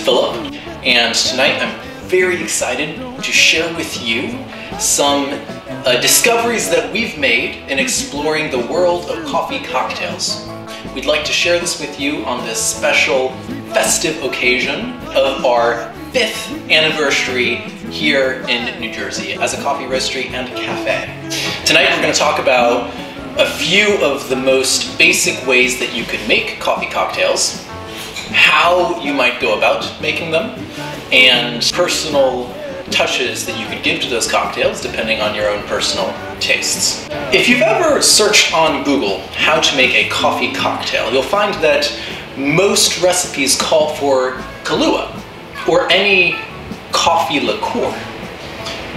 Philip, and tonight I'm very excited to share with you some discoveries that we've made in exploring the world of coffee cocktails. We'd like to share this with you on this special festive occasion of our 5th anniversary here in New Jersey as a coffee roastery and cafe. Tonight we're going to talk about a few of the most basic ways that you could make coffee cocktails, how you might go about making them, and personal touches that you could give to those cocktails depending on your own personal tastes. If you've ever searched on Google how to make a coffee cocktail, you'll find that most recipes call for Kahlua or any coffee liqueur.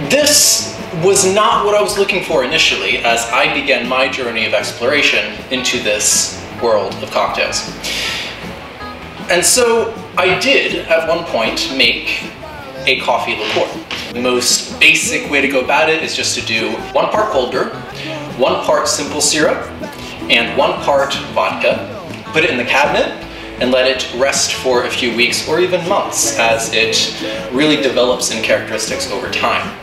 This was not what I was looking for initially as I began my journey of exploration into this world of cocktails. And so I did at one point make a coffee liqueur. The most basic way to go about it is just to do 1 part cold brew, 1 part simple syrup, and 1 part vodka. Put it in the cabinet and let it rest for a few weeks or even months as it really develops in characteristics over time.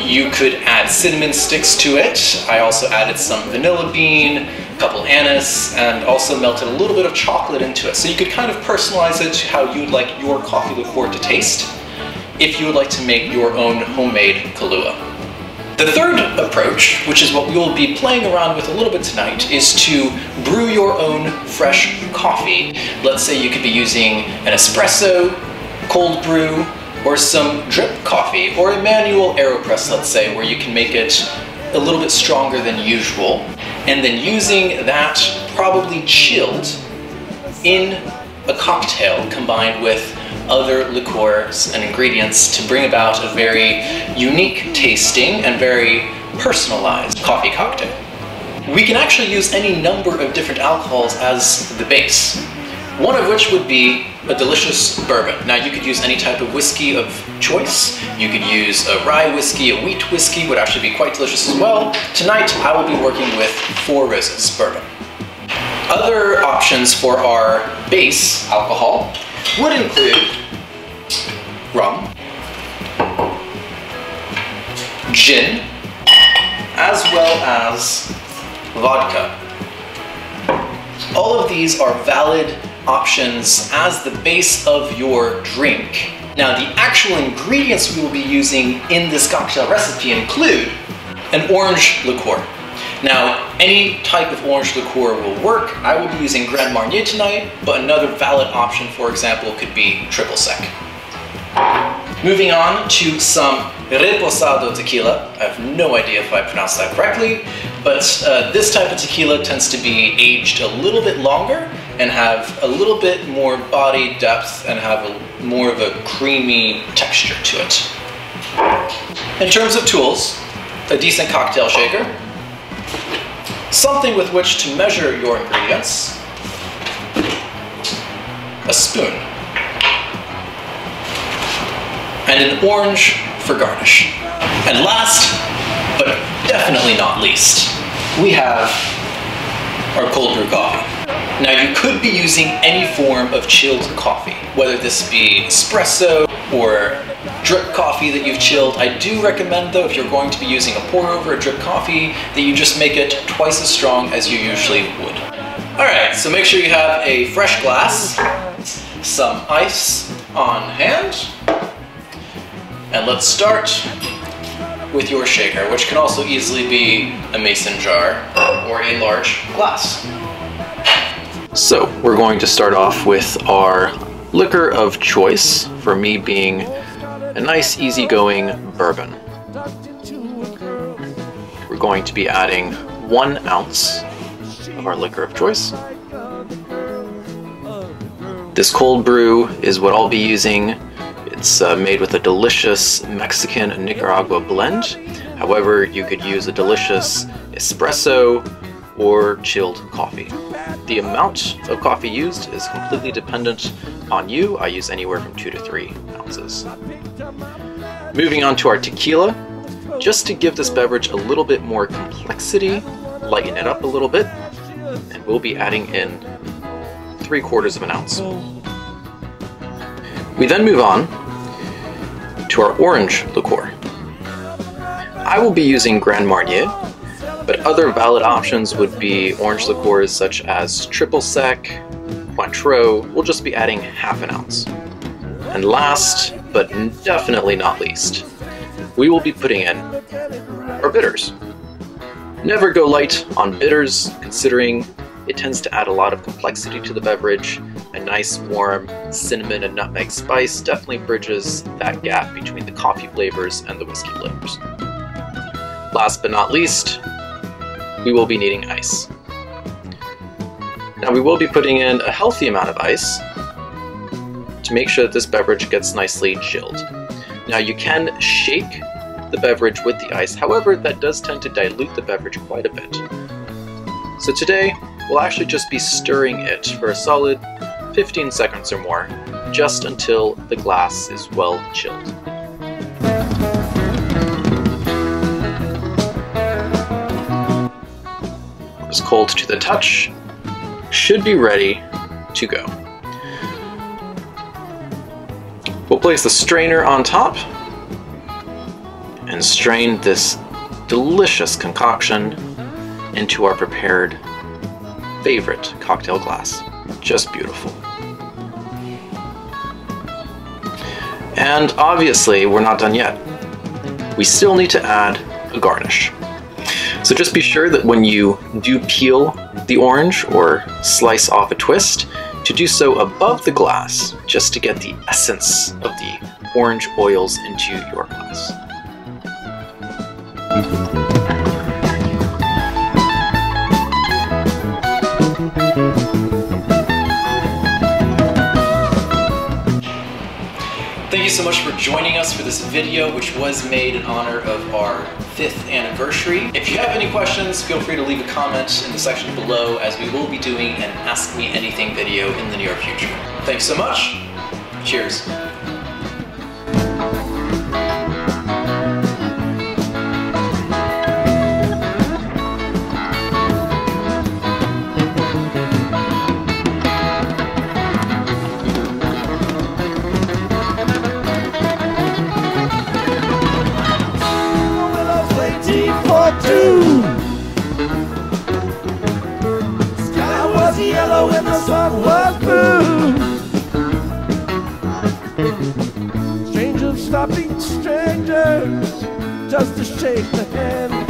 You could add cinnamon sticks to it. I also added some vanilla bean, a couple anise, and also melted a little bit of chocolate into it. So you could kind of personalize it to how you'd like your coffee liqueur to taste if you would like to make your own homemade Kahlua. The third approach, which is what we will be playing around with a little bit tonight, is to brew your own fresh coffee. Let's say you could be using an espresso, cold brew, or some drip coffee, or a manual AeroPress, let's say, where you can make it a little bit stronger than usual, and then using that probably chilled in a cocktail combined with other liqueurs and ingredients to bring about a very unique tasting and very personalized coffee cocktail. We can actually use any number of different alcohols as the base, one of which would be a delicious bourbon. Now you could use any type of whiskey of choice. You could use a rye whiskey, a wheat whiskey would actually be quite delicious as well. Tonight I will be working with Four Roses bourbon. Other options for our base alcohol would include rum, gin, as well as vodka. All of these are valid options as the base of your drink. Now the actual ingredients we will be using in this cocktail recipe include an orange liqueur. Now, any type of orange liqueur will work. I will be using Grand Marnier tonight, but another valid option, for example, could be triple sec. Moving on to some reposado tequila. I have no idea if I pronounced that correctly, but this type of tequila tends to be aged a little bit longer and have a little bit more body depth and have more of a creamy texture to it. In terms of tools, a decent cocktail shaker, something with which to measure your ingredients, a spoon, and an orange for garnish. And last, but definitely not least, we have our cold brew coffee. Now you could be using any form of chilled coffee, whether this be espresso or drip coffee that you've chilled. I do recommend though, if you're going to be using a pour over, a drip coffee, that you just make it twice as strong as you usually would. Alright, so make sure you have a fresh glass, some ice on hand, and let's start with your shaker, which can also easily be a mason jar or a large glass. So we're going to start off with our liquor of choice, for me being a nice easygoing bourbon. We're going to be adding 1 ounce of our liquor of choice. This cold brew is what I'll be using. It's made with a delicious Mexican Nicaragua blend. However, you could use a delicious espresso or chilled coffee. The amount of coffee used is completely dependent on you. I use anywhere from 2 to 3 ounces. Moving on to our tequila, just to give this beverage a little bit more complexity, lighten it up a little bit, and we'll be adding in 3/4 of an ounce. We then move on to our orange liqueur. I will be using Grand Marnier, but other valid options would be orange liqueurs such as Triple Sec, Cointreau. We'll just be adding half an ounce. And last, but definitely not least, we will be putting in our bitters. Never go light on bitters, considering it tends to add a lot of complexity to the beverage. A nice warm cinnamon and nutmeg spice definitely bridges that gap between the coffee flavors and the whiskey flavors. Last but not least, we will be needing ice. Now we will be putting in a healthy amount of ice to make sure that this beverage gets nicely chilled. Now you can shake the beverage with the ice, however that does tend to dilute the beverage quite a bit. So today we'll actually just be stirring it for a solid 15 seconds or more, just until the glass is well chilled. It's cold to the touch, should be ready to go. We'll place the strainer on top and strain this delicious concoction into our prepared favorite cocktail glass. Just beautiful. And obviously we're not done yet. We still need to add a garnish. So just be sure that when you do peel the orange or slice off a twist, to do so above the glass, just to get the essence of the orange oils into your glass. Thank you so much for joining us for this video, which was made in honor of our 5th anniversary. If you have any questions, feel free to leave a comment in the section below, as we will be doing an Ask Me Anything video in the near future. Thanks so much. Cheers. Sky was yellow and the sun was blue. Strangers stopping strangers just to shake the hand.